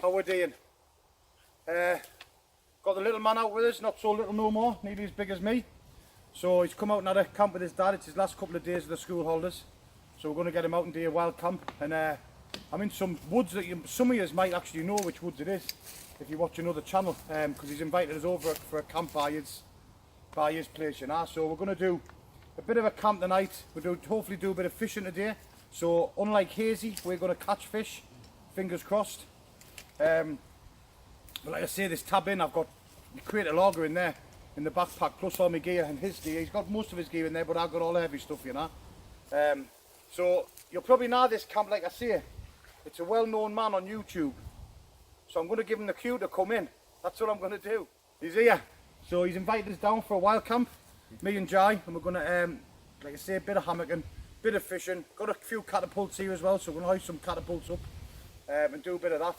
How we're doing. Got the little man out with us, not so little no more, nearly as big as me. So he's come out and had a camp with his dad. It's his last couple of days of the school holidays. So we're going to get him out and do a wild camp. And I'm in some woods that some of you might actually know which woods it is if you watch another channel, because he's invited us over for a camp by his place, you know. So we're going to do a bit of a camp tonight. We'll hopefully do a bit of fishing today. So unlike Hazy, we're going to catch fish, fingers crossed. But like I say, this tab in, I've got a crate of lager in there in the backpack, plus all my gear and his gear. He's got most of his gear in there, but I've got all the heavy stuff, you know. So you'll probably know this camp, like I say. It's a well-known man on YouTube. So I'm going to give him the cue to come in. That's what I'm going to do. He's here. So he's invited us down for a wild camp, me and Jai, and we're going to, like I say, a bit of hammocking, bit of fishing. Got a few catapults here as well, so we're going to hoist some catapults up and do a bit of that.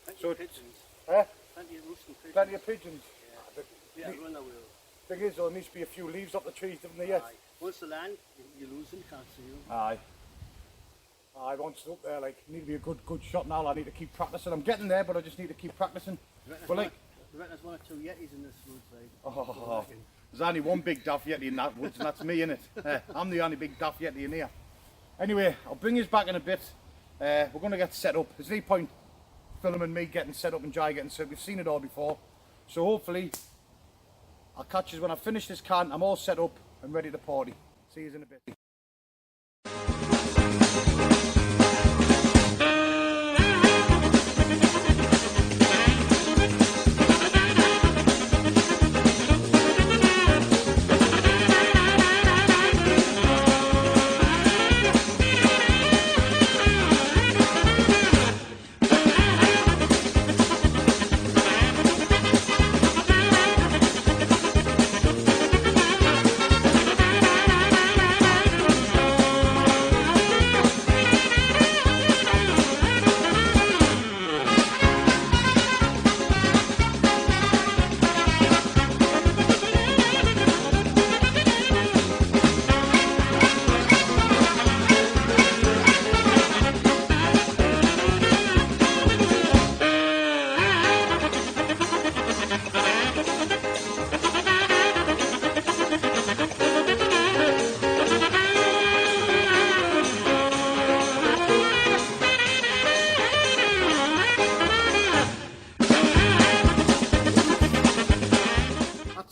Plenty of pigeons. Plenty of roosting pigeons. Plenty of pigeons. Yeah, run away. Thing is, there needs to be a few leaves off the trees, doesn't there yet? Aye. Once they land, you lose them, can't see them. Aye. Once it's up there, like, need to be a good shot now. I need to keep practicing. I'm getting there, but I just need to keep practicing. But like, I reckon there's one or two yetis in this woods, like. Oh, there's only one big daft yeti in that woods, and that's me, innit? I'm the only big daft yeti in here. Anyway, I'll bring you back in a bit. We're going to get set up. There's no point filming me getting set up and Jai getting set up. We've seen it all before. So hopefully, I'll catch you when I finish this can. I'm all set up and ready to party. See you in a bit.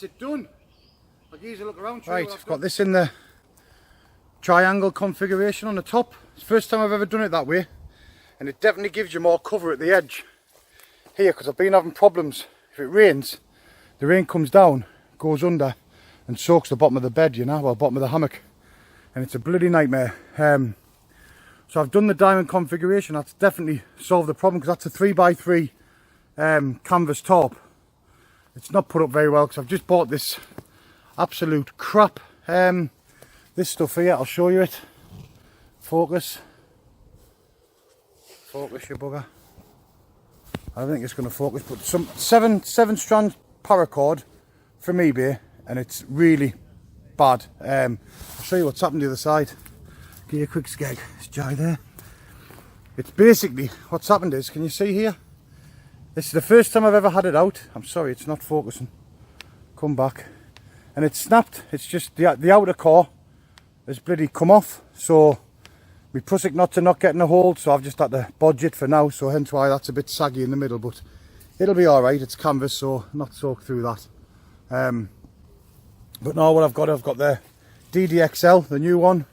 It done. I'll give you a look around. Right, I've got this in the triangle configuration on the top. It's the first time I've ever done it that way, and it definitely gives you more cover at the edge here, because I've been having problems. If it rains, the rain comes down, goes under and soaks the bottom of the bed, you know, well, bottom of the hammock, and it's a bloody nightmare. So I've done the diamond configuration. That's definitely solved the problem, because that's a 3x3 canvas top. It's not put up very well, because I've just bought this absolute crap, this stuff here. I'll show you it. Focus, you bugger. I don't think it's going to focus, but some seven strand paracord from eBay, and it's really bad. I'll show you what's happened to the other side. Give you a quick skeg. It's Jai there. It's basically, what's happened is, can you see here? This is the first time I've ever had it out. I'm sorry, it's not focusing. Come back. And it's snapped. It's just the outer core has bloody come off. So my prusik knots are not getting a hold, so I've just had to bodge it for now. So hence why that's a bit saggy in the middle, but it'll be alright. It's canvas, so not soak through that. But now what I've got the DDXL, the new one.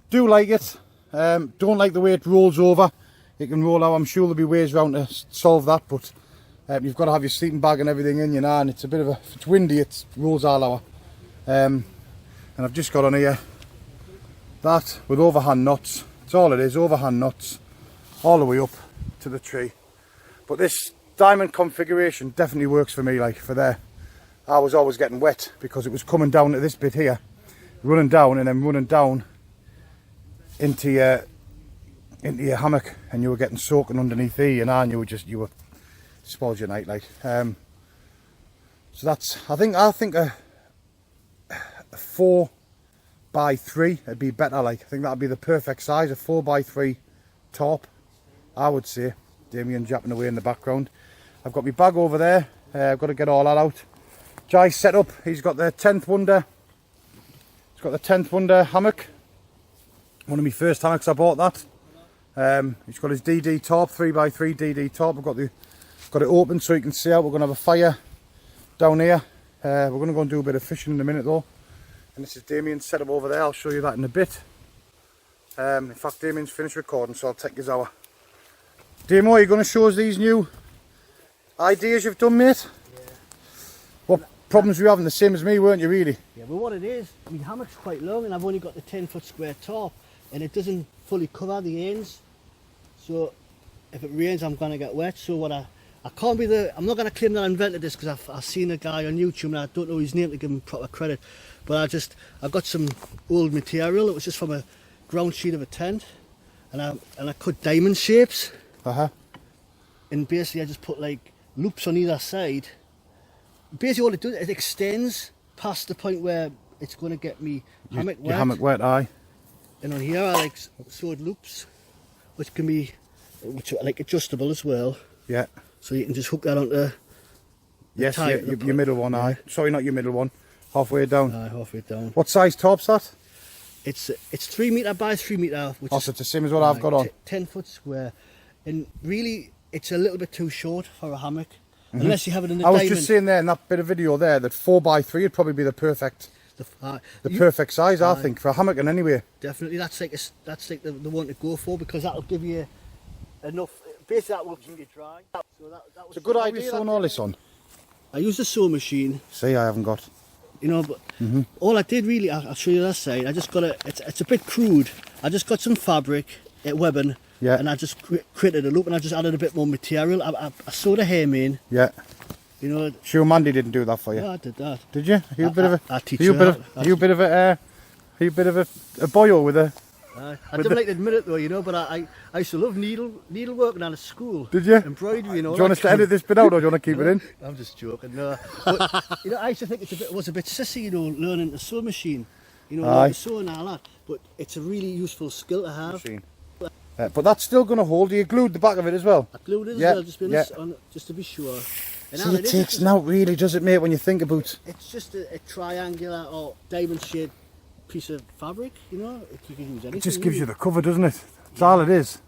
Do like it. Don't like the way it rolls over. It can roll out. I'm sure there'll be ways around to solve that, but you've got to have your sleeping bag and everything in, you know, and it's a bit of a, if it's windy, it rolls all over. And I've just got on here that with overhand knots. That's all it is, overhand knots all the way up to the tree. But this diamond configuration definitely works for me. Like for there, I was always getting wet because it was coming down to this bit here, running down and then running down into your hammock, and you were getting soaking underneath here, you know, and you were spoiled your night, like. So that's, I think a 4x3 would be better. Like, I think that'd be the perfect size, a 4x3 top, I would say. Damien japping away in the background. I've got my bag over there. I've got to get all that out. Jai's set up. He's got the 10th Wonder. He's got the 10th Wonder hammock. One of my first hammocks, I bought that. He's got his DD top, 3x3 DD top. I've got it open so you can see out. We're going to have a fire down here. We're going to go and do a bit of fishing in a minute though. And this is Damien's set up over there. I'll show you that in a bit. In fact, Damien's finished recording, so I'll take his hour. Damo, are you going to show us these new ideas you've done, mate? Yeah. What problems were you having? The same as me, weren't you, really? Yeah, well what it is, my hammock's quite long and I've only got the 10-foot square top and it doesn't fully cover the ends. So if it rains I'm going to get wet. So what I can't be I'm not going to claim that I invented this because I've seen a guy on YouTube and I don't know his name to give him proper credit. But I got some old material. It was just from a ground sheet of a tent and I cut diamond shapes. And basically I just put like loops on either side. Basically all it does, it extends past the point where it's going to get me hammock wet. Your hammock wet, aye. And on here I like sewed loops, which are like adjustable as well. Yeah. So you can just hook that onto yes, your middle one, aye. Sorry, not your middle one. Halfway down. Aye, halfway down. What size top's that? It's 3 metre by 3 metre. Which is the same as what I've got on. 10-foot square. And really, it's a little bit too short for a hammock. Unless you have it in the diamond. I was just saying there in that bit of video there that 4x3 would probably be the perfect perfect size, I think, for a hammock. And anyway, definitely that's like the one to go for because that'll give you enough. Basically, that will keep you dry. So that was it's a good idea. Sewing all this on. I used a sewing machine. See, I haven't got. You know, but all I did really, I'll show you that side. I just got it's a bit crude. I just got some fabric at webbing. Yeah. And I just created a loop and I just added a bit more material. I sewed a hem in. Yeah. You know. Sure, Mandy didn't do that for you. Yeah, I did that. Did you? Are you a bit of a? I teach you you Are you a bit of a boyo with a? I don't like to admit it though, you know, but I used to love needleworking out of school. Did you? Embroidery, you know. Do you want us to edit this bit out or do you want to keep it in? I'm just joking. No. But, you know, I used to think it was a bit sissy, you know, learning the sewing machine. You know, like sewing and all that. But it's a really useful skill to have. Machine. But that's still going to hold. You glued the back of it as well. I glued it as well, just to be sure. And see, it takes now, really, does it, mate? When you think about. It's just a triangular or diamond-shaped piece of fabric, you know. You can use anything. It just gives you the cover, doesn't it? That's all it is.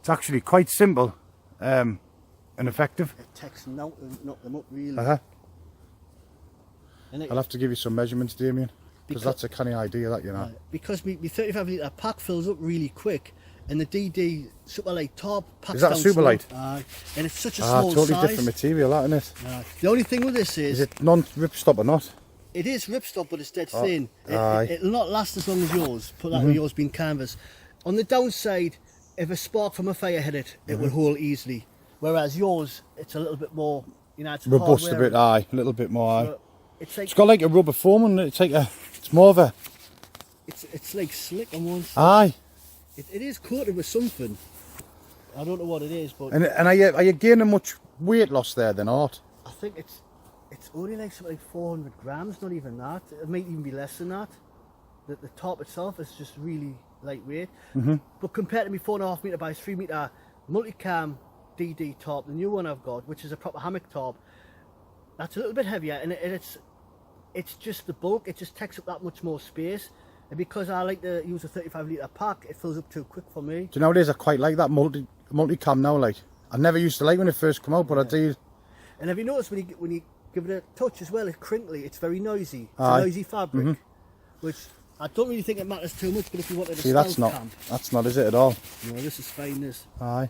It's actually quite simple and effective. It takes knock them up really. I'll have to give you some measurements, Damien. Because that's a canny idea, that, you know. Because my 35 litre pack fills up really quick, and the DD Superlight top packs is that down a Superlight? And it's such a small totally size. Different material, that, isn't it? The only thing with this is it non-ripstop or not? It is ripstop, but it's dead thin. It'll not last as long as yours. Put that way, yours being canvas. On the downside, if a spark from a fire hit it, it will hold easily. Whereas yours, it's a little bit more, you know, it's robust a bit, a little bit more. So it's got like a rubber foam on it. It's more of a. It's like slick on one side. Aye. It is coated with something. I don't know what it is, but. And are you gaining much weight loss there then, Art? I think it's only like something like 400 grams, not even that. It might even be less than that. The top itself is just really lightweight. But compared to my 4.5 metre by 3 metre multicam DD top, the new one I've got, which is a proper hammock top, that's a little bit heavier, and it's just the bulk. It just takes up that much more space. And because I like to use a 35 litre pack, it fills up too quick for me. Do you know nowadays I quite like that multicam now? Like I never used to like when it first came out, but I did. And have you noticed when you give it a touch as well, it's crinkly. It's very noisy. It's a noisy fabric, which I don't really think it matters too much. But if you wanted a that's not, is it at all? No, this is fine. This. Aye.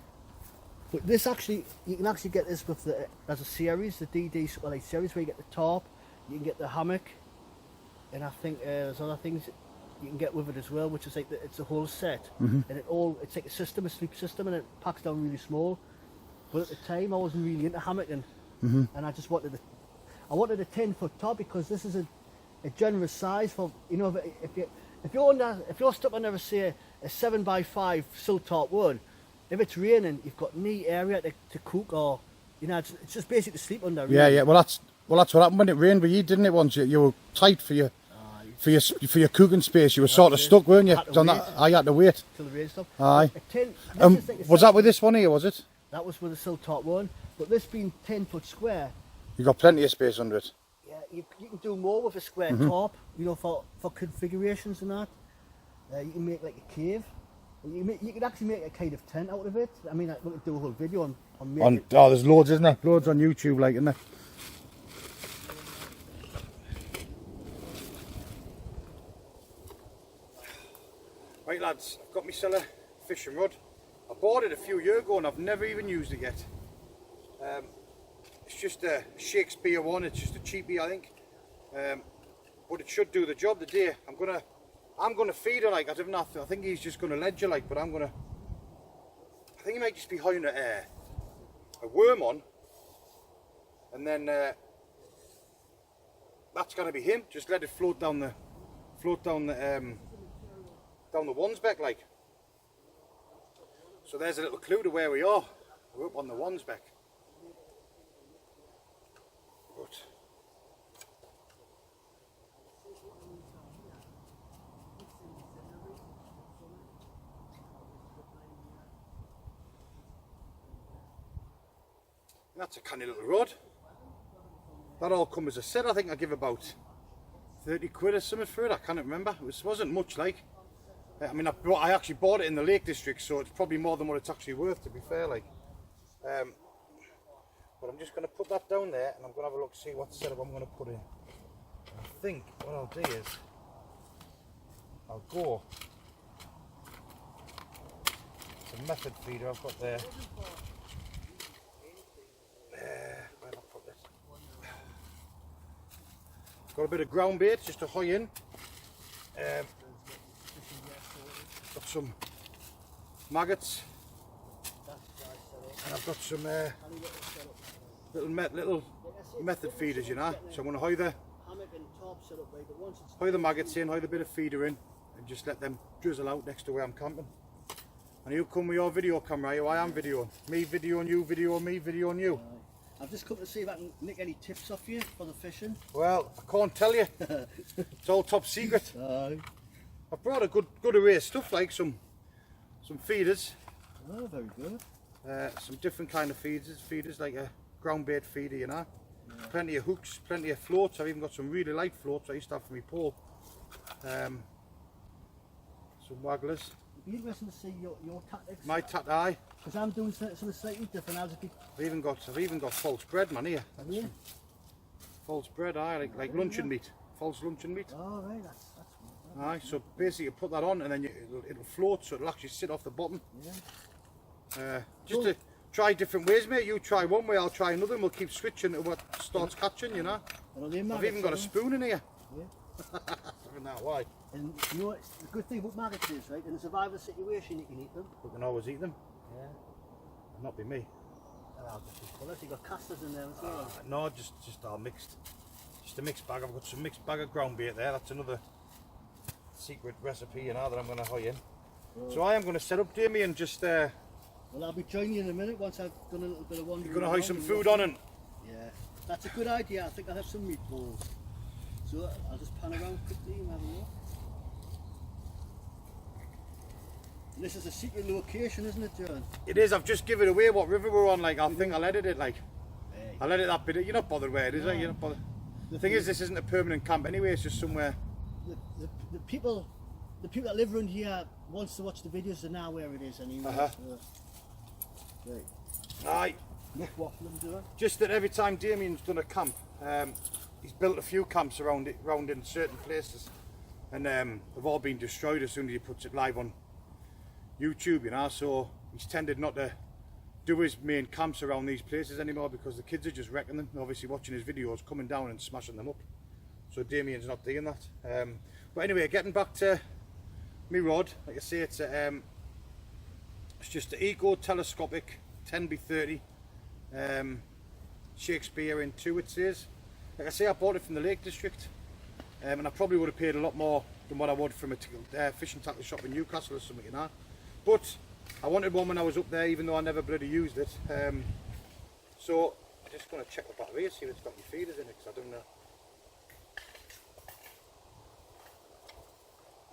But this actually, you can actually get this with as a series, the DD Superlight series, where you get the top, you can get the hammock, and I think there's other things you can get with it as well, which is like it's a whole set, and it's like a sleep system, and it packs down really small. But at the time, I wasn't really into hammocking, and I just wanted a 10-foot top because this is a generous size for, you know, if you're stuck under say a 7x5 silt top wood. If it's raining, you've got knee area to cook, or you know, it's just basically to sleep under. Really. Yeah. Well, that's what happened when it rained with you, didn't it? Once you were tight for your for your cooking space. You were sort of stuck, weren't you? Had to On wait. that, I had to wait. Till the rain stopped. Aye. A 10, this Um, is like a was that with this one here? Was it? That was with the sill top one, but this being 10-foot square, You got plenty of space under it. yeah, you can do more with a square top. You know, for configurations and that. You can make like a cave. You could actually make a kind of tent out of it. I mean, we could do a whole video on making it. Oh, there's loads, isn't there? Loads on YouTube, like, isn't there? Right, lads, I've got myself a fishing rod. I bought it a few years ago and I've never even used it yet. It's just a Shakespeare one. It's just a cheapie, I think. But it should do the job today. I'm gonna feed her like I don't know. I think he's just gonna ledger like, but I think he might just be holding a worm on, and then that's gonna be him. Just let it float down the one's back like. So there's a little clue to where we are. We're up on the one's back. But that's a canny little rod. That all come as a set. I think I give about 30 quid or something for it. I can't remember. It wasn't much like. I mean, I actually bought it in the Lake District, so it's probably more than what it's actually worth, to be fair. Like, but I'm just going to put that down there, and I'm going to have a look, see what setup I'm going to put in. I think what I'll do is I'll go. It's a method feeder I've got there. Where have I put this? Got a bit of ground bait just to hoy in. Got some maggots, and I've got some little method feeders, you know. So I'm going to hoy the maggots in, hoy the bit of feeder in, and just let them drizzle out next to where I'm camping. And you come with your video camera, you, I am videoing. Me videoing you, video me, videoing you. I've just come to see if I can nick any tips off you for the fishing. Well, I can't tell you. It's all top secret. Aye. I've brought a good array of stuff, like some feeders. Oh, very good. Some different kind of feeders like a ground bait feeder, you know. Yeah. Plenty of hooks, plenty of floats. I've even got some really light floats I used to have for my pole. Some wagglers. It'd be interesting to see your tactics. My aye. Because I'm doing something slightly different. I've even got false bread, man, here. Yeah. False bread, aye, like luncheon meat. False luncheon meat. Oh, right, that's Aye, so basically you put that on and then it'll float, so it'll actually sit off the bottom. Yeah. Just to try different ways, mate. You try one way, I'll try another, and we'll keep switching to what starts catching, you know. I've even got a spoon in here. Yeah. Even that wide. And you know, the good thing about maggots is, right, in a survival situation you can eat them. We can always eat them. Yeah. Not be me. Oh, well, you got casters in there as well. No, just all mixed. Just a mixed bag. I've got some mixed bag of ground bait there. That's another secret recipe, you know, that I'm going to hoy in. So I am going to set up, Damian, just well, I'll be joining you in a minute once I've done a little bit of wandering. You're going to hoy some food on and... Yeah, that's a good idea. I think I'll have some meatballs. So I'll just pan around quickly and have a look. And this is a secret location, isn't it, John? It is. I've just given away what river we're on. Like, I think I'll edit it. Like, hey. I'll edit that bit. You're not bothered where it is, no. You're not bothered. The thing is, this isn't a permanent camp anyway. It's just somewhere. The people that live around here wants to watch the videos. They know where it is anyway. Right. Aye. Not waffling, do it. Just that every time Damian's done a camp, he's built a few camps around in certain places, and they've all been destroyed as soon as he puts it live on YouTube, you know. So he's tended not to do his main camps around these places anymore because the kids are just wrecking them. Obviously watching his videos, coming down and smashing them up. So Damian's not doing that. But anyway, getting back to my rod, like I say, it's just an Eco telescopic 10x30 Shakespeare in 2, it says. Like I say, I bought it from the Lake District, and I probably would have paid a lot more than what I would from a fishing tackle shop in Newcastle or something, you know. But I wanted one when I was up there, even though I never bloody used it. So I'm just going to check the battery and see if it's got any feeders in it, because I don't know.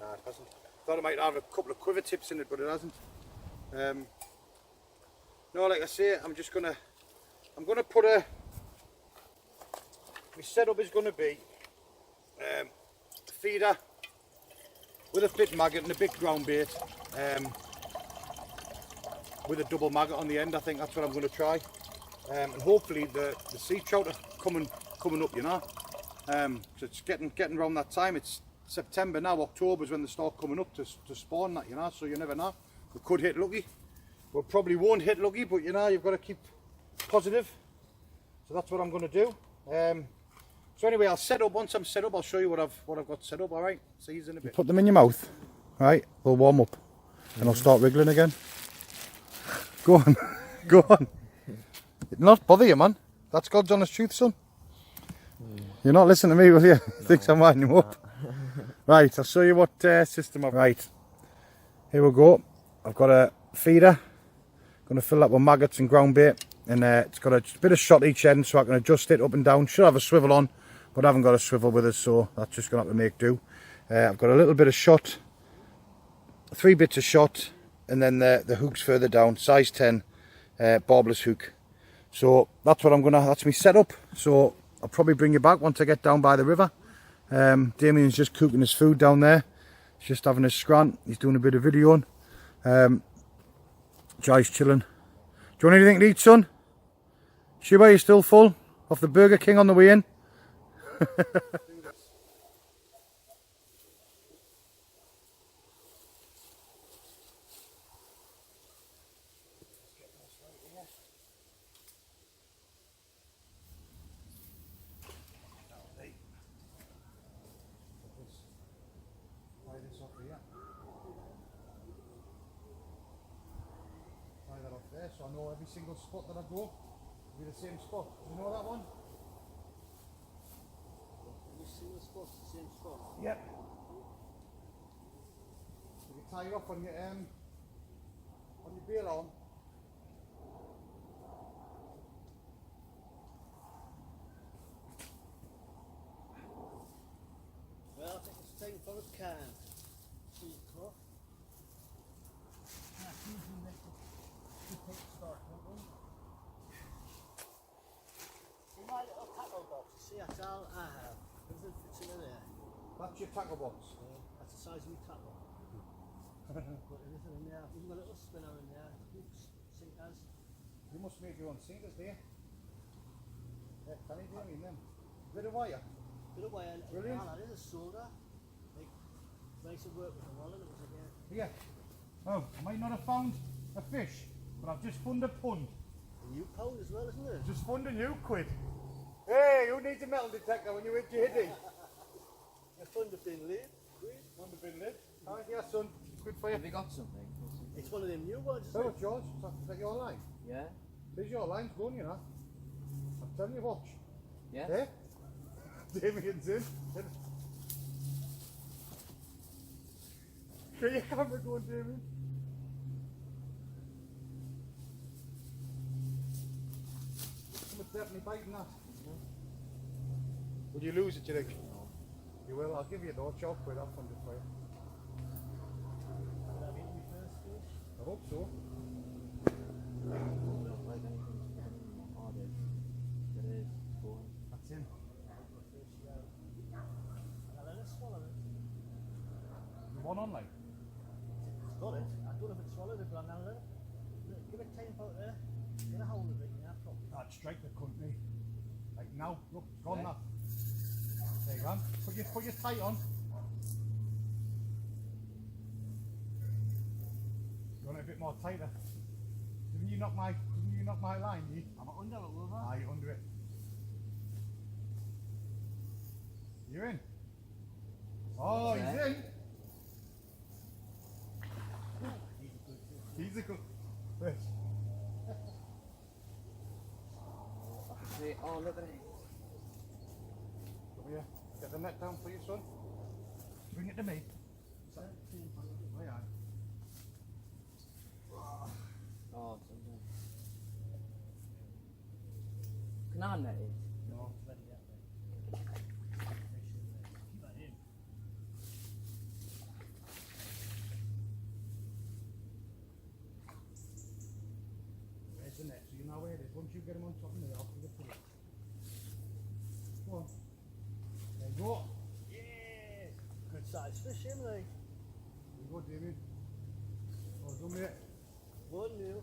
Nah, it hasn't. Thought it might have a couple of quiver tips in it, but it hasn't. No, like I say, I'm gonna put my setup is gonna be a feeder with a bit maggot and a bit ground bait, with a double maggot on the end. I think that's what I'm gonna try. And hopefully the sea trout are coming up, you know. So it's getting around that time. It's September now. October is when they start coming up to spawn, that, you know. So you never know. We could hit lucky. We probably won't hit lucky, but you know, you've got to keep positive. So that's what I'm going to do. So anyway, I'll set up. Once I'm set up, I'll show you what I've got set up. All right. See you in a bit. Put them in your mouth. Right. We'll warm up, and I'll start wriggling again. Go on. Go on. Not bother you, man. That's God's honest truth, son. You're not listening to me, will you? No. Thinks I'm winding you up. Right, I'll show you what system I've. Right, here we go. I've got a feeder. Going to fill that with maggots and ground bait, and it's got a bit of shot each end, so I can adjust it up and down. Should have a swivel on, but I haven't got a swivel with us, so that's just going to have to make do. I've got a little bit of shot, 3 bits of shot, and then the hooks further down, size 10 barbless hook. So that's what that's my setup. So I'll probably bring you back once I get down by the river. Damian's just cooking his food down there. He's just having his scrant. He's doing a bit of videoing. Jai's chilling. Do you want anything to eat, son? Shiba, you still full? Off the Burger King on the way in? There, so I know every single spot that I go will be the same spot. Do you know that one? Every single spot, the same spot? Yep. You can tie it up on your bail arm. Well, I think it's time for a can. See, cloth. In my little tackle box, see, that's all I have. Everything fits in there. That's your tackle box? That's the size of my tackle. Put everything in there. We've got a little spinner in there, hooks, sinkers. You must make your own sinkers there. Yeah, can you do them in them? Bit of wire? Bit of wire. Brilliant. That is a solder. Like, I used to work with a wallet, it was like a... Here. Oh, I might not have found a fish, but I've just found a pond. A new pound as well, isn't it? Just found a new quid. Hey, who needs a metal detector when you hit your hitting? I found a bin lid. Found a bin lid. Oh, yeah, son. Good for you. Have you got something? It's one of them new ones, isn't Oh, it? George, is that your line? Yeah? There's your line's going, you know. I'm telling you, watch. Yeah? There. Damian's in. Get your camera going, Damian. Someone's definitely biting that. Would you lose it, do you think? No. You will. I'll give you a door chop with that one for you. Have you eaten my first fish? I hope so. I don't like anything to get anymore. Oh, there is. It's going. That's him. Fish, yeah. And let it swallow it. The one on like. It's got it. I don't know if it swallowed it, but I'm going to let it. Give it time out there. Get a hold of it, yeah, probably. That strike the country. Like now, look, it's gone Yeah. now. There you go. Put your tight on. You want it a bit more tighter? Didn't you knock my line, Lee? I'm under it, will I? Ah, you're under it. You're in. Oh, he's Yeah. in. He's a good fish. See, oh, look at it. Come here. Get the net down for you, son. Bring it to me. Oh, yeah. Oh, it's under. Can I net it? No. Ready that way. Keep that in. isn't it? So you know where it is. Once you get them on top of me, I'll give it to you. Go on. There you go. Yes! Good size fish, isn't they? There you go, David. Well done, mate. 1-0.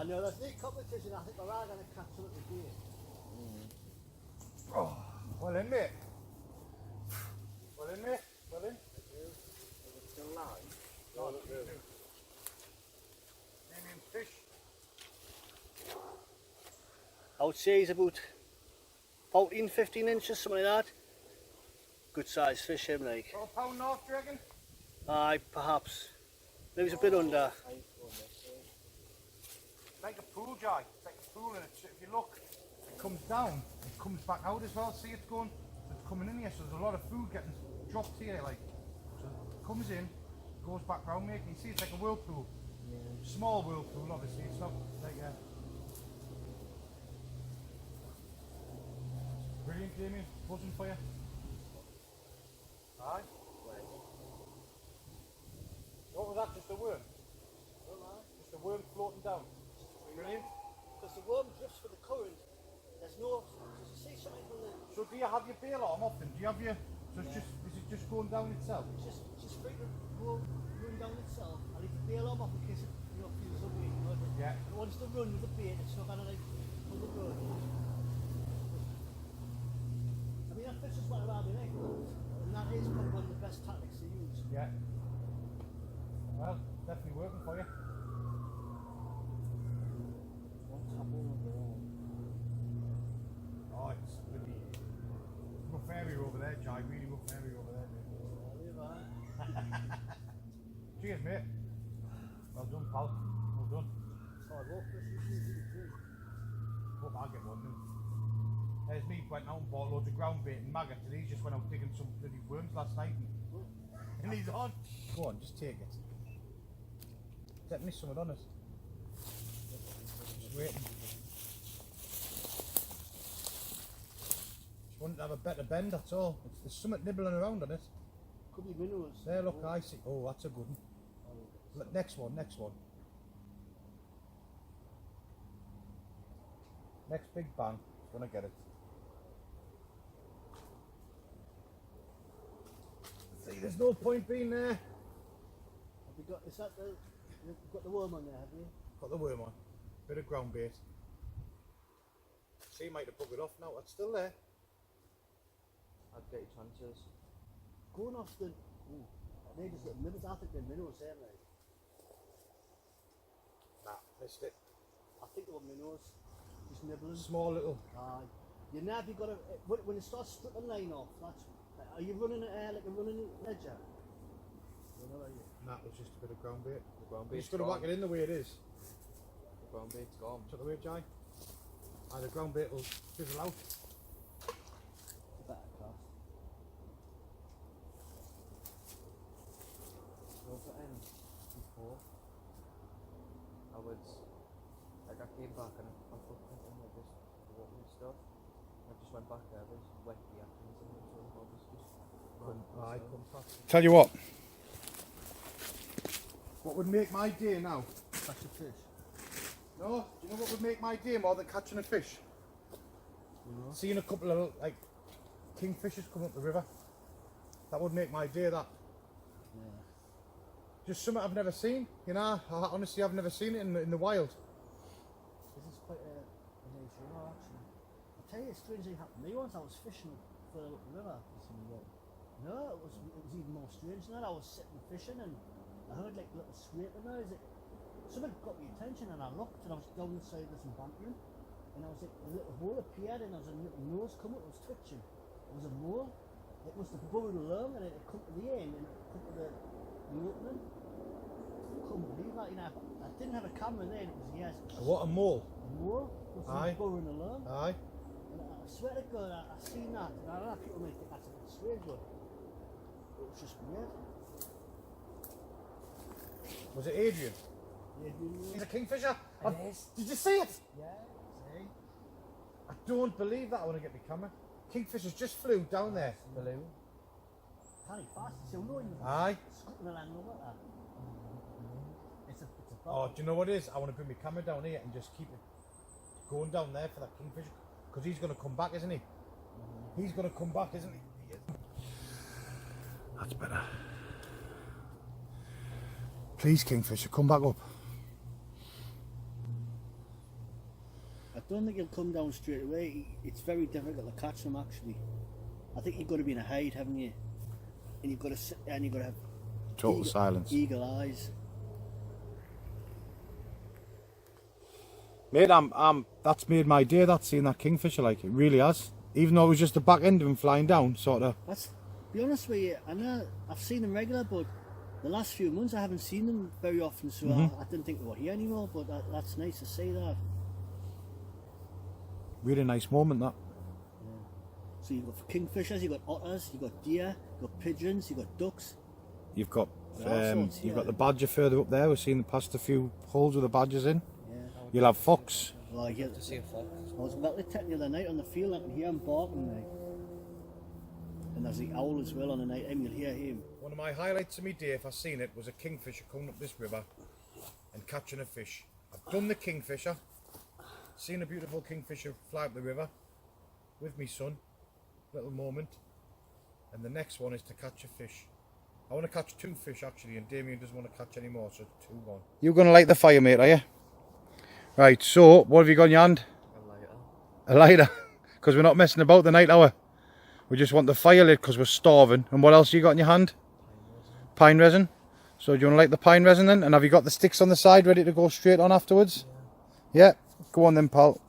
No, there's no competition. I think we're all going to catch up at the game. Oh, well in, mate. Well in, mate. Well in. It's still live. No, no. Damian's fish. I would say he's about 14, 15 inches, something like that. Good size fish, him, like. Got a pound and a half, do you reckon? Aye, perhaps. Maybe it's a bit under. It's like a pool, Jai. It's like a pool, and if you look, it comes down, it comes back out as well. See, it's going, it's coming in here, so there's a lot of food getting dropped here, like. So it comes in, goes back round, mate. You see, it's like a whirlpool. Yeah. Small whirlpool, obviously. It's not like a. Brilliant, Damian. Buzzing for you. Aye. What was that? Just a worm? Just a worm floating down. Brilliant. Because the worm drifts with the current. There's no. You see something from the. So do you have your bail arm often? Do you have your? So it's just is it just going down itself? Just free to run down itself. I leave the bail arm off in case it feels ugly. Yeah. It wants to run with the bait. It's not gonna like pull the road. I mean, that fish is what around the neck, and that is probably one of the best tactics to use. Yeah. Well, definitely working for you. One top over there. Oh, it's really rough area over there, Jai. Really rough area over there, mate. Cheers, mate. Well done, pal. Well done. Hard work, this is easy to do. Hope I get one now. There's me went out and bought loads of ground bait and maggots, and he just went out digging some bloody worms last night, and he's on. Go on, just take it. Let me something on it. Just waiting. Just wanted to have a better bend, that's all. There's something nibbling around on it. Could be minnows. There, look, I see. Oh, that's a good one. Look, next one, next one. Next big bang, gonna get it. See, there's no point being there. Have you got? Is that the? You've got the worm on there, have you? Got the worm on. Bit of ground bait. See, might have buggered off now. It's still there. I'd get your chances. Going off the. They just little minnows. I think they're minnows, aren't they? Nah, missed it. I think they were minnows. Just nibbling. Small little. You know, if you got to when it starts stripping line off. That's. Are you running it like a running ledger? Nah, it was just a bit of ground bait. The ground You bait's just got to gone. whack it in the way it is. The ground bait's gone. Took away, Jai. The ground bait will fizzle out. Better cast. No, but before, I was, like I came back and I fucked up on like this, the water and stuff. I just went back there, there's wet the actions and so I was just Come fast. Tell you what would make my day now? Catch a fish. No, do you know what would make my day more than catching a fish? Seeing a couple of like kingfishers come up the river. That would make my day, that. Yeah. Just something I've never seen, you know. Honestly, I've never seen it in the wild. This is quite a nice river, actually. I'll tell you a strange thing happened to me once. I was fishing further up the river. No, it was even more strange than that. I was sitting fishing and I heard like little scraping noise. Something got my attention and I looked and I was down the side of this embankment and I was like, a little hole appeared and there was a little nose come up, it was twitching. It was a mole. It must have burrowed along and it had come to the end and it come to the opening. I couldn't believe that, you know. I didn't have a camera then, it was years. What a mole. A mole was Aye. burrowing along. Aye. And I swear to God, I seen that. And I know people may think that's a bit strange, but it was just weird. Was it Adrian? He's a kingfisher. Did you see it? Yeah, see? I don't believe that. I want to get my camera. Kingfishers just flew down there. blue. Can't fast, it's so annoying. Aye. Scooping along over that. It's a Oh, do you know what it is? I want to bring my camera down here and just keep it going down there for that kingfisher. Because he's going to come back, isn't he? He's going to come back, isn't he? He is. That's better. Please, kingfisher, come back up. I don't think he'll come down straight away. It's very difficult to catch him actually. I think you've got to be in a hide, haven't you? And you've got to sit and you've got to have Total silence. eagle eyes. Mate, that's made my day, that seeing that kingfisher, like, it really has. Even though it was just the back end of him flying down, sort of. That's, be honest with you, I know I've seen them regular, but the last few months I haven't seen them very often, so I didn't think they were here anymore, but that's nice to see that. Really nice moment, that. Yeah. So you've got kingfishers, you've got otters, you've got deer, you've got pigeons, you've got ducks. You've got sorts, you've got the badger further up there. We've seen past a few holes with the badgers in. Yeah. You'll have fox. Well, I To see a fox. was about to tell you the other night on the field, I can hear him barking now. And there's the owl as well on the night time, you'll hear him. One of my highlights of my day, if I seen it, was a kingfisher coming up this river and catching a fish. I've done the kingfisher, seen a beautiful kingfisher fly up the river with me son, little moment, and the next one is to catch a fish. I want to catch 2 fish actually, and Damien doesn't want to catch any more, so 2-1. You're going to light the fire, mate, are you? Right, so what have you got in your hand? A lighter. Because we're not messing about the night hour. We just want the fire lit because we're starving. And what else you got in your hand? Pine resin. So do you want to light the pine resin then? And have you got the sticks on the side ready to go straight on afterwards? Yeah. Go on then, pal.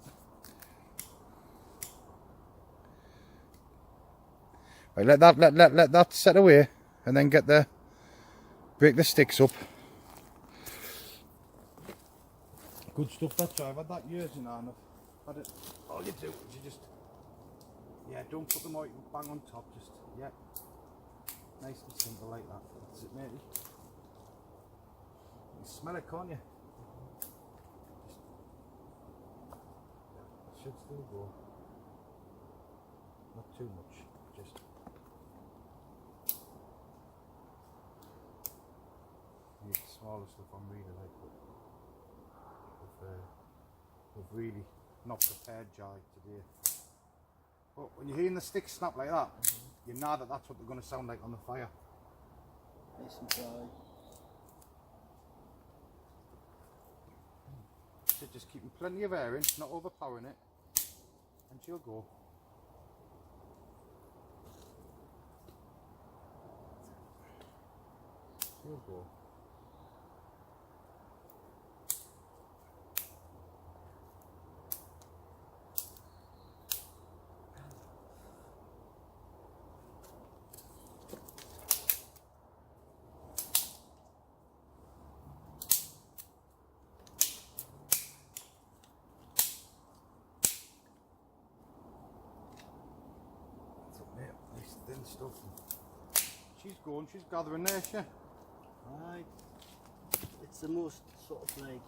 Right, let that set away, and then break the sticks up. Good stuff, that's right. I've had that years in hand. I've had it. All you do is you just, don't put them out bang on top. Just, nice and simple like that. That's it, matey. You can smell it, can't you? It should still go. Not too much. Just. The smaller stuff I'm really like, but we've really not prepared Jai today. But when you're hearing the sticks snap like that, you know that that's what they're going to sound like on the fire. Nice and dry. So just keeping plenty of air in, not overpowering it, and she'll go. She'll go. Nice thin stuff. She's going, she's gathering there, she. Right. It's the most sort of like.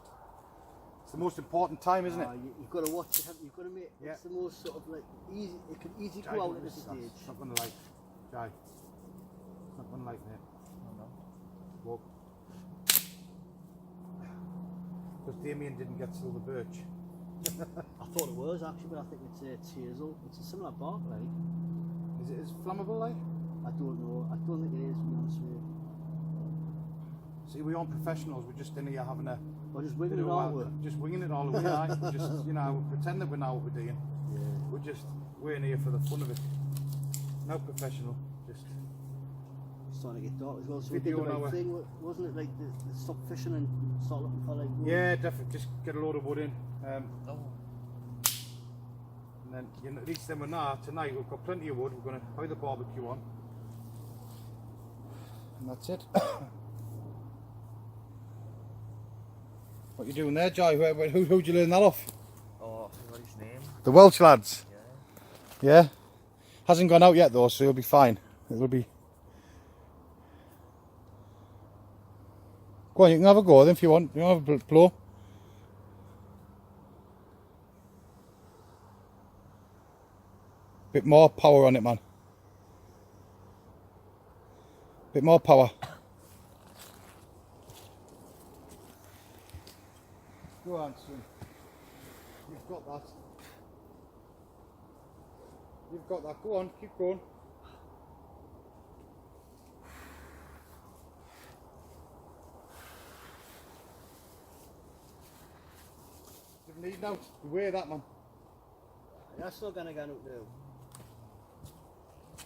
It's the most important time, isn't it? You've got to watch it, you've got to make it's the most sort of like easy, it can easily go out at this stage. It's not going to like, Jai. It's not going to like that. No. Walk. Because Damian didn't get silver birch. I thought it was actually, but I think it's hazel. It's a similar bark, like. Is it as flammable, like? I don't know. I don't think it is, to be honest with you. See, we aren't professionals. We're just in here having a. We're just winging it all. Just winging it all the way. Aye. We just, we pretend that we know what we're doing. Yeah. We're in here for the fun of it. No professional. Just. It's starting to get dark as well. So we did the right thing, wasn't it? Like the stop fishing and start looking for like. Wood. Yeah, definitely. Just get a load of wood in. And then, at least then we're now tonight. We've got plenty of wood. We're going to have the barbecue on, and that's it. What you doing there, Jai? Who'd you learn that off? Oh, I forgot his name. The Welsh lads. Yeah. Yeah. Hasn't gone out yet though, so it'll be fine. It'll be. Go on, you can have a go then if you want. You want to have a blow. Bit more power on it, man. Bit more power. Go on, son. You've got that. You've got that. Go on, keep going. You need now. Weigh that, man. That's not going to go out now.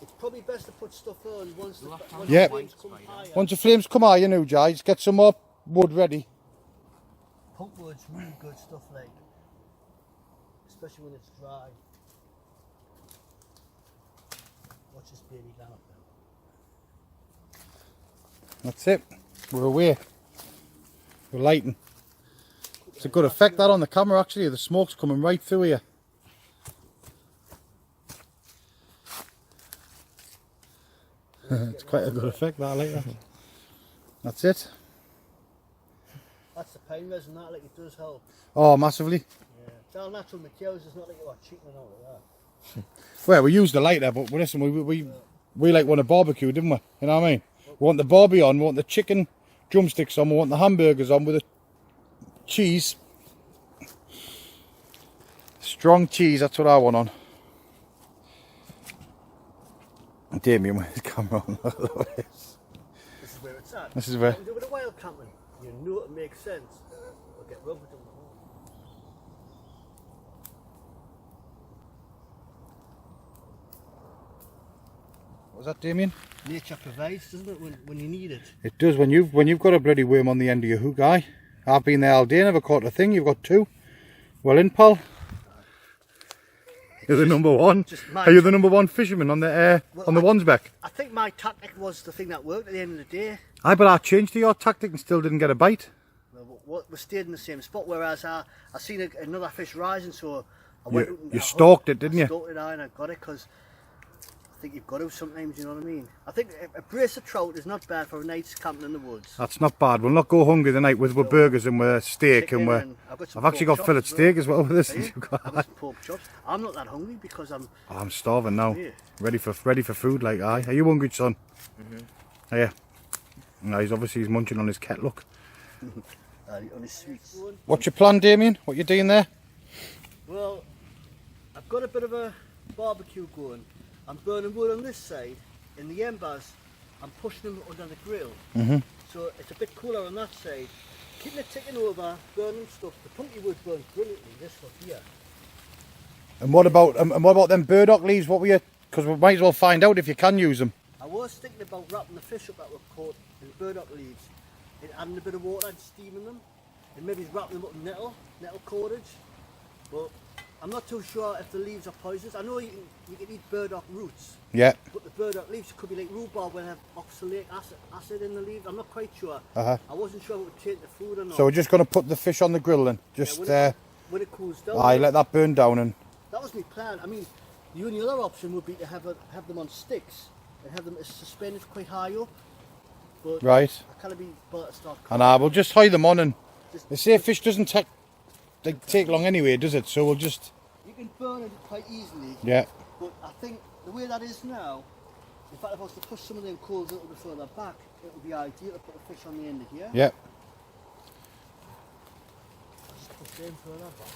It's probably best to put stuff on once the Yep. flames come higher. Once the flames come high, you know, Jai, get some more wood ready. Punk wood's really good stuff, like, especially when it's dry. Watch this baby down up now. That's it. We're away. We're lighting. It's a good effect that on the camera actually. The smoke's coming right through here. It's quite a good effect that, I like that. That's it. That's the pain resin, that, like, it does help. Oh, massively. Yeah. It's all natural materials, it's not like you're cheating and all of that. Well, we used the lighter, but listen, we like want a barbecue, didn't we? You know what I mean? We want the barbie on, we want the chicken drumsticks on, we want the hamburgers on with the cheese. Strong cheese, that's what I want on. Damian with his camera on. This is where it's at. This is where. You do with a wild camping, you know it makes sense. We'll get rubber done. What was that, Damian? Nature provides, doesn't it, when you need it? It does when you've got a bloody worm on the end of your hook, aye. I've been there all day, never caught a thing. You've got two. Well in, pal. You're the number one. Are you the number one fisherman on the Wansbeck? I think my tactic was the thing that worked at the end of the day. Aye, but I changed to your tactic and still didn't get a bite. Well, we stayed in the same spot, whereas I seen another fish rising, so I went out and you stalked it, didn't you? I stalked it, aye, and I got it, because I think you've got to sometimes, you know what I mean? I think a brace of trout is not bad for a night's camping in the woods. That's not bad. We'll not go hungry tonight with burgers and with steak and with... I've actually got fillet steak as well with this. I've got some pork chops. I'm not that hungry because I'm starving now. Yeah. Ready for food, like, aye. Are you hungry, son? Mm-hmm. Are you? No, he's munching on his ket, look. on his sweets. What's your plan, Damien? What you doing there? Well, I've got a bit of a barbecue going. I'm burning wood on this side. In the embers, I'm pushing them under the grill. So it's a bit cooler on that side. Keeping it ticking over, burning stuff. The punky wood burns brilliantly, this one here. And what about them burdock leaves? What were you? Because we might as well find out if you can use them. I was thinking about wrapping the fish up that were caught in burdock leaves, and adding a bit of water and steaming them, and maybe wrapping them up in nettle cordage. But I'm not too sure if the leaves are poisonous. I know you can eat burdock roots. Yeah. But the burdock leaves could be like rhubarb where they have oxalic acid in the leaves. I'm not quite sure. I wasn't sure if it would change the food or not. So we're just going to put the fish on the grill then. Just when it cools down. aye, let that burn down and. That was my plan. I mean, the only other option would be to have them on sticks and have them suspended quite high up. But right. I can't be bothered to start. And we'll just hide them on, and they say fish doesn't take long anyway, does it? So we'll just. You can burn it quite easily. Yeah. But I think the way that is now, in fact, if I was to push some of them coals a little bit further back, it would be ideal to put the fish on the end of here. Yeah. Just push them further back.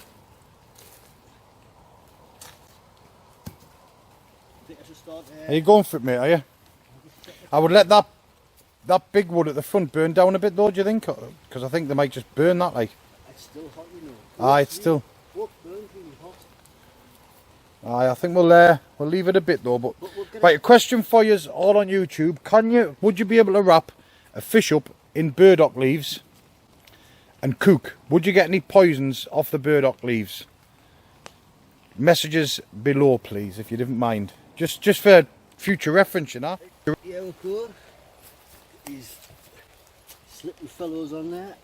I think I should start there. Are you going for it, mate? Are you? I would let that big wood at the front burn down a bit, though. Do you think? Because I think they might just burn that, like. It's still hot, you know. Aye, it's still. Wood burns really hot. Aye, I think we'll leave it a bit though. But right, a question for you all on YouTube: would you be able to wrap a fish up in burdock leaves and cook? Would you get any poisons off the burdock leaves? Messages below, please, if you didn't mind. Just for future reference, you know. Yeah, we're good. These slippery fellows on there.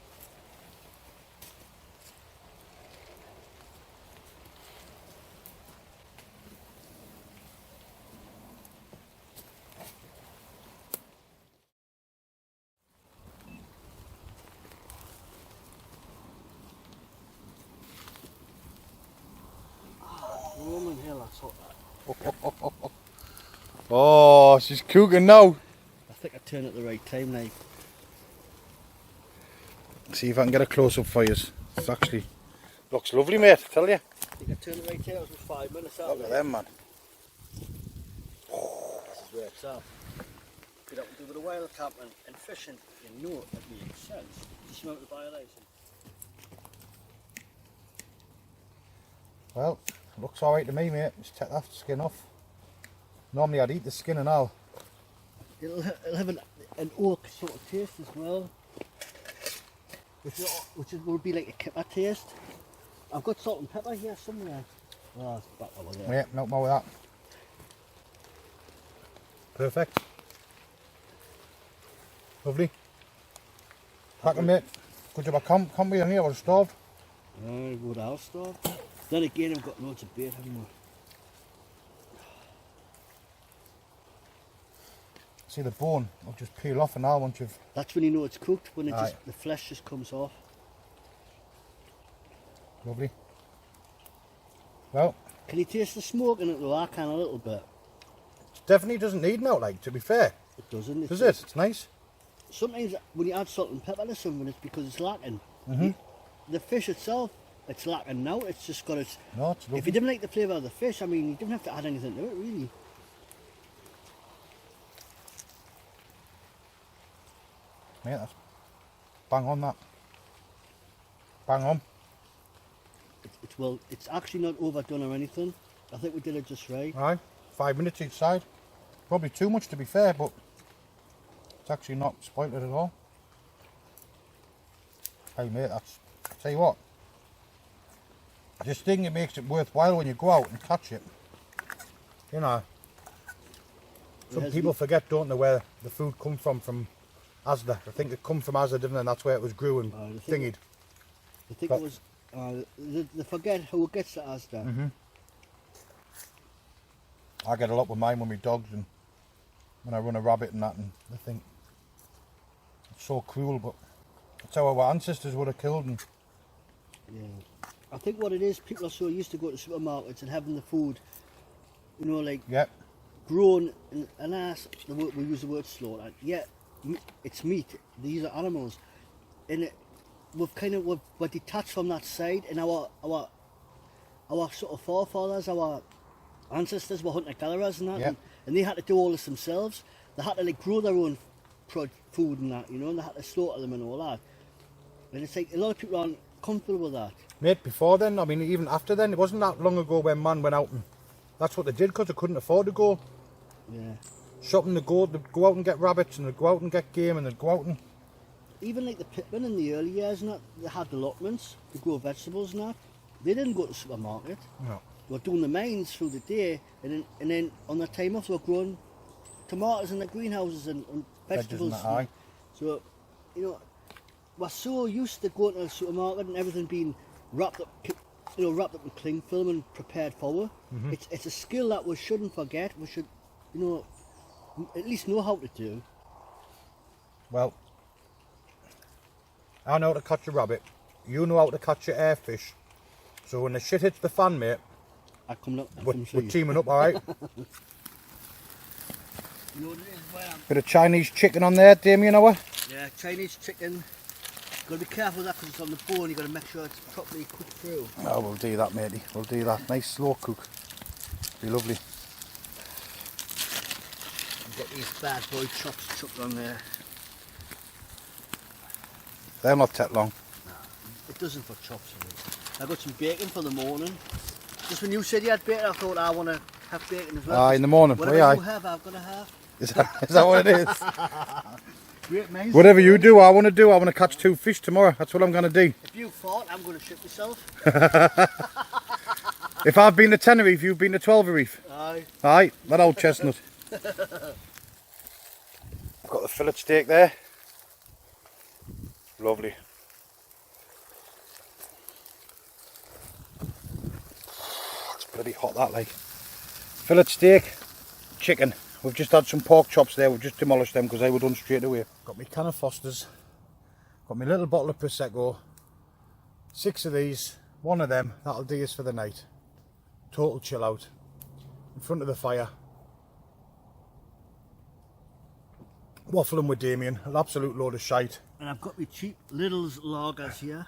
Roman hell, that's hot. Oh, she's cooking now. I think I turned at the right time, like. See if I can get a close up for you. It's actually looks lovely, mate, I tell you. You can turn it right here, it was 5 minutes out. Look at them, man. This is where it's at. If you don't do with a wild camping and fishing, you know it makes sense. You smell the violation. Well, looks alright to me, mate. Just take that skin off. Normally I'd eat the skin and all. It'll have an oak sort of taste as well, which would be like a kipper taste. I've got salt and pepper here somewhere. Oh, it's back over there. Yeah, no more with that. Perfect. Lovely. Cracking, mate. Good job I can't be in here, I was starved. Oh, good, I'll stop. Then again, I've got loads of bait, haven't I? See the bone will just peel off and now once you've... That's when you know it's cooked, when it Aye. just, the flesh just comes off. Lovely. Well, Can you taste the smoke in it though? I can a little bit. it definitely doesn't need no, like, to be fair. It doesn't. Does it? It's nice. Sometimes when you add salt and pepper to something, it's because it's lacking. Mm-hmm. The fish itself, it's lacking now. It's just got its... No, it's If you lovely. didn't like the flavour of the fish, I mean, you didn't have to add anything to it, really. Mate, that's bang on that. Bang on. It's actually not overdone or anything. I think we did it just right. Aye, 5 minutes each side. Probably too much to be fair, but it's actually not spoiled it at all. Hey mate, that's, tell you what, this thing it makes it worthwhile when you go out and catch it. You know, some Yes, people forget, don't they, where the food come from Asda. I think it come from Asda, didn't it? And that's where it was grew and I think thingied. I think But- it was... they forget who it gets to Asda. Mm-hmm. I get a lot with mine with my dogs and when I run a rabbit and that, and they think it's so cruel, but that's how our ancestors would have killed them. Yeah. I think what it is, people are so used to going to supermarkets and having the food, you know, like Yep. grown, and as we use the word slaughter, yeah, it's meat, these are animals, and we're detached from that side, and our sort of forefathers, our ancestors were hunter-gatherers and that, Yep. and they had to do all this themselves. They had to like grow their own food and that, you know, and they had to slaughter them and all that. And it's like a lot of people aren't comfortable with that. Mate, before then, I mean, even after then, it wasn't that long ago when man went out and that's what they did because they couldn't afford to go Yeah. shopping. They'd go out and get rabbits and they'd go out and get game and they'd go out and... Even like the pitmen in the early years and that, they had allotments to grow vegetables and that. They didn't go to the supermarket. No. They were doing the mines through the day, and then on their time off they were growing tomatoes in the greenhouses and vegetables. that, aye. So, you know, we're so used to going to the supermarket and everything being wrapped up, you know, wrapped up in cling film and prepared for it. Mm-hmm. It's a skill that we shouldn't forget. We should, you know, at least know how to do. Well, I know how to catch a rabbit. You know how to catch your airfish. So when the shit hits the fan, mate, I come up. we're teaming up, alright? You know what it is, where Bit of Chinese chicken on there, Damian, our. yeah, Chinese chicken. Got to be careful with that because it's on the bone. You got to make sure it's properly cooked through. Oh, we'll do that, matey. We'll do that. Nice slow cook. Be lovely. I've got these bad boy chops chucked on there. They'll not take long. It doesn't for chops. I got some bacon for the morning. Just when you said you had bacon, I thought I want to have bacon as well. Aye, in the morning. Whatever Aye, you have, I've got to have. Is that what it is? Great, mate. Whatever you do, I want to do. I want to catch 2 fish tomorrow. That's what I'm going to do. If you fought, I'm going to shit myself. If I've been to Tenerife, you've been to 12 Reef. Aye. Aye, that old chestnut. I've got the fillet steak there. Lovely. It's bloody hot, that, like. Fillet steak, chicken. We've just had some pork chops there. We've just demolished them because they were done straight away. Got my can of Foster's. Got my little bottle of Prosecco. 6 of these. 1 of them. That'll do us for the night. Total chill out. In front of the fire. Waffling with Damian. An absolute load of shite. And I've got my cheap Lidl's lagers here.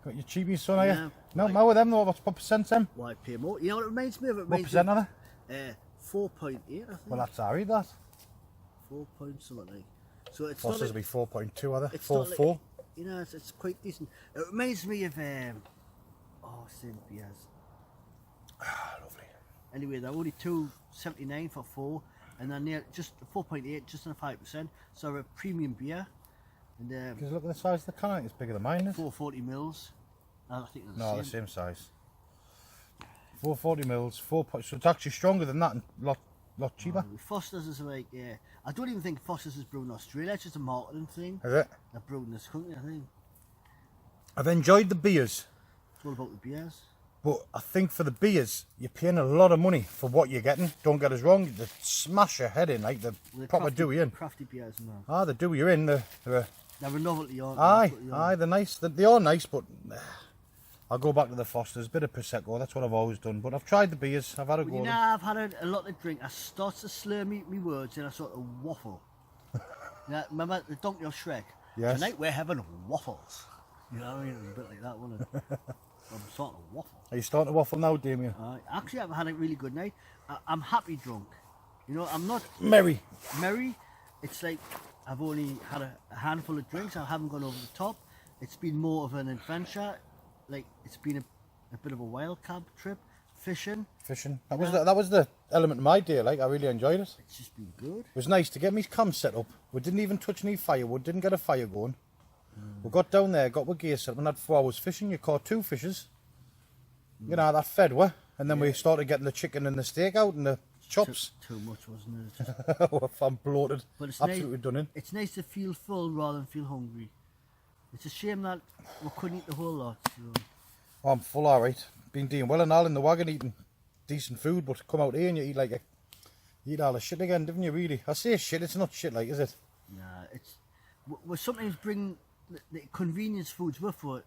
Got your cheapies, son, are you? Yeah. No, more with them though. What percent them? Why pay more? You know what it reminds me of? It What reminds percent me are they? 4.8, I think. Well, that's alright, that. 4 points, something like. So it's Foster's not will be 4.2, are they? it's 4, not 4. You know, it's quite decent. It reminds me of St. Beers. Ah, lovely. Anyway, they're only 2.79 for 4, and they're near just 4.8, just on 5%. So they're a premium beer, and Because look at the size of the can, it's bigger than mine is. 440 mils. I think they're No, the the same. same size. 440 mils, 4 so it's actually stronger than that and lot cheaper. Foster's is like, I don't even think Foster's is brewed in Australia. It's just a marketing thing. Is it? They're brewed in this country, I think. I've enjoyed the beers, It's all about the beers. but I think for the beers, you're paying a lot of money for what you're getting. Don't get us wrong, they smash your head in, like the They're proper crafty, do you in. crafty beers and that. Ah, they do you in. They're They're a novelty, aren't they? aye, That's what they are. aye, they're nice. They are nice, but I'll go back to the Fosters. Bit of Prosecco, that's what I've always done. But I've tried the beers, I've had a Well, go. you at know, them. I've had a lot to drink. I start to slur me words and I sort of waffle. Now, remember the donkey of Shrek? Yes. Tonight we're having waffles. You know what I mean? It was a bit like that, wasn't it? I'm starting to waffle. Are you starting to waffle now, Damian? Actually, I've had a really good night. I'm happy drunk. You know, I'm not Merry. merry. It's like I've only had a handful of drinks. I haven't gone over the top. It's been more of an adventure. Like, it's been a bit of a wild camp trip. Fishing. Fishing. That was the element of my day, like, I really enjoyed it. It's just been good. It was nice to get me camp set up. We didn't even touch any firewood, didn't get a fire going. We got down there, got my gear set up, and had 4 hours fishing. You caught 2 fishes. You know, that fed we. And then we started getting the chicken and the steak out and the chops. Too much, wasn't it? Just, I'm bloated. but it's Absolutely nice, done in. It's nice to feel full rather than feel hungry. It's a shame that we couldn't eat the whole lot. So. Oh, I'm full, alright. Been doing well and all in the wagon, eating decent food, but come out here and you eat like you eat all the shit again, didn't you, really? I say shit, it's not shit, like, is it? Nah, it's we sometimes bring the convenience foods with it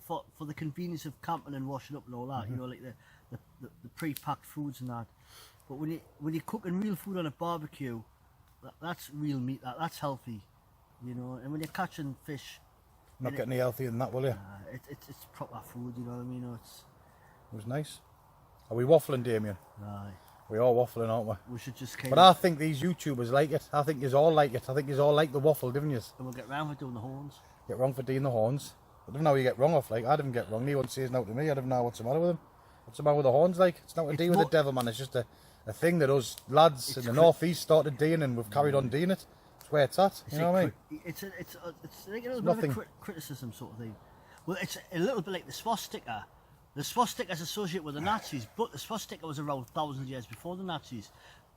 for the convenience of camping and washing up and all that. You know, like the pre-packed foods and that. But when you're cooking real food on a barbecue, that's real meat. That's healthy. You know, and when you're catching fish, Not getting any healthier than that, will you? it's proper food. You know what I mean? It was nice. Are we waffling, Damien? Aye. We are waffling, aren't we? We should just kind But I think these YouTubers like it. I think you all like it. I think you all like the waffle, didn't you? and we'll get round with doing the horns. Get wrong for doing the horns. I don't know how you get wrong off, like, I didn't get wrong. He won't say no to me. I don't know what's the matter with him. What's the matter with the horns, like? It's not to do with the devil, man. It's just a thing that us lads in the northeast started doing, and we've carried on doing it. It's where it's at. You know what I mean? It's like a little bit of a Nothing. criticism sort of thing. Well, it's a little bit like the swastika. The swastika is associated with the Nazis, but the swastika was around thousands of years before the Nazis.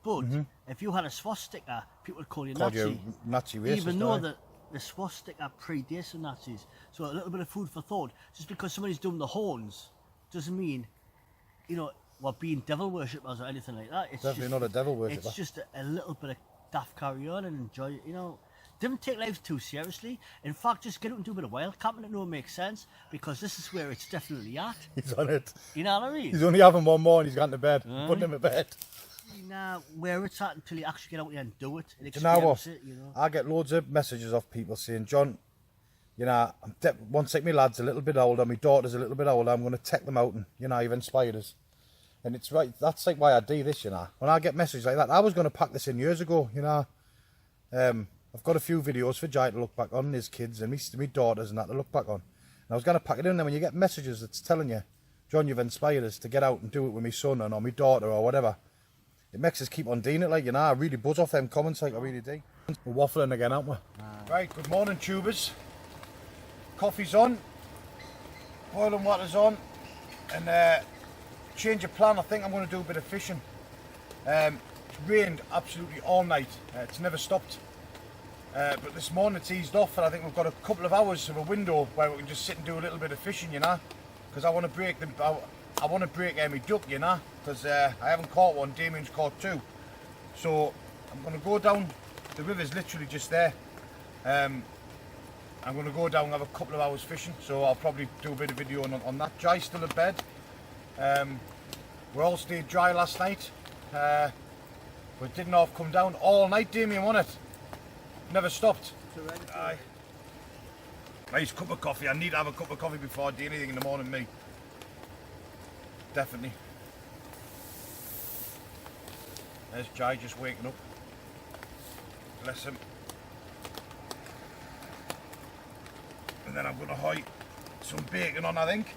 But if you had a swastika, people would call you Called Nazi. you Nazi racist, even though aye. the swastika predates the Nazis. So a little bit of food for thought. Just because somebody's doing the horns doesn't mean, you know, we're being devil worshippers or anything like that. It's Definitely just, not a devil worshipper. It's just a little bit of daft carry on and enjoy it, you know. Don't take life too seriously. In fact, just get out and do a bit of wild camping. It no makes sense because this is where it's definitely at. He's on it. You know what I mean? He's only having one more and he's gone to bed. Putting him to bed. You know where it's at until you actually get out there and do it. And Do you know what? experience it, you know. I get loads of messages off people saying, John, you know, once like my lad's a little bit older, my daughter's a little bit older, I'm going to take them out and, you know, you've inspired us. And it's right, that's like why I do this, you know. When I get messages like that, I was going to pack this in years ago, you know. I've got a few videos for Jai to look back on, his kids and me daughters and that to look back on. And I was going to pack it in, and when you get messages that's telling you, John, you've inspired us to get out and do it with my son or my daughter or whatever, it makes us keep on doing it, like, you know. I really buzz off them comments, like, I really do. We're waffling again, aren't we? Right, good morning, tubers. Coffee's on, boiling water's on, and change of plan. I think I'm going to do a bit of fishing. It's rained absolutely all night. It's never stopped. But this morning it's eased off, and I think we've got a couple of hours of a window where we can just sit and do a little bit of fishing, you know. Because I want to break I want to break my duck, you know. Because I haven't caught one. Damian's caught 2. So I'm going to go down. The river's literally just there. I'm going to go down and have a couple of hours fishing. So I'll probably do a bit of video on that. Jai's still in bed. We all stayed dry last night. We didn't have come down all night, Damian, wasn't it? Never stopped. Aye. Nice cup of coffee. I need to have a cup of coffee before I do anything in the morning, me. Definitely. There's Jai just waking up. Bless him. And then I'm going to hide some bacon on, I think.